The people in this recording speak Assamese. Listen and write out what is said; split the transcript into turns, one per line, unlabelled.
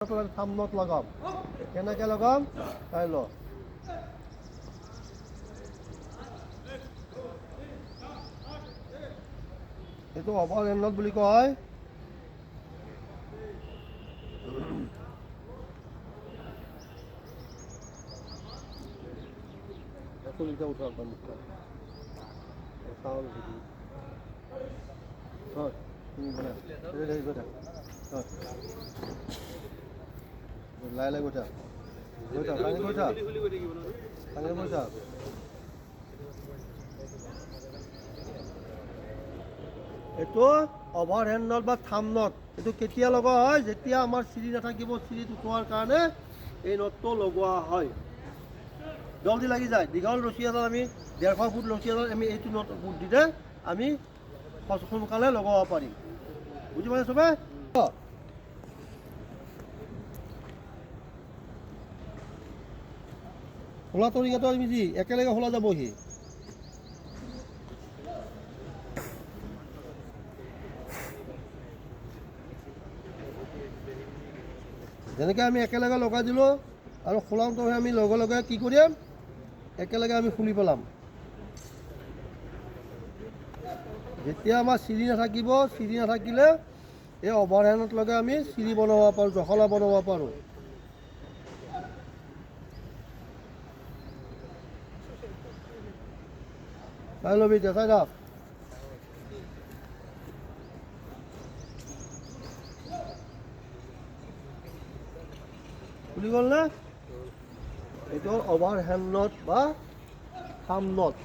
থাম নট লগাম কেনেকৈ লগাম চাই ল এইটো অভাৰ হেণ্ডত বুলি কয় চুলিটা উঠা মুখটা চাউল হয় লাই লাই গৈছা গৈছা পানী গৈছা পানী গৈছা এইটো অভাৰ হেণ্ড নট বা থাম নট এইটো কেতিয়া লগোৱা হয় যেতিয়া আমাৰ চিৰি নাথাকিব চিৰিত উঠোৱাৰ কাৰণে এই নটটো লগোৱা হয় জলদি লাগি যায় দীঘল ৰছী এডাল আমি 150 ফুট ৰছী এডাল আমি এইটো নট বুদ্ধিৰে আমি সোনকালে লগাব পাৰিম বুজি পাইছে চবে খোলা তৰিকাটো আমি যি একেলগে খোলা যাবহি যেনেকৈ আমি একেলগে লগাই দিলোঁ আৰু খোলাওঁতে আমি লগে লগে কি কৰিম একেলগে আমি খুলি পেলাম যেতিয়া আমাৰ চিৰি নাথাকিব চিৰি নাথাকিলে এই অভাৰহেণ্ডত লগে আমি চিৰি বনাব পাৰোঁ জখলা বনাব পাৰোঁ চাই ল'বি এতিয়া চাই থাক খুলি গ'ল না এইটো অভাৰ হেণ্ড নট বা থাম নট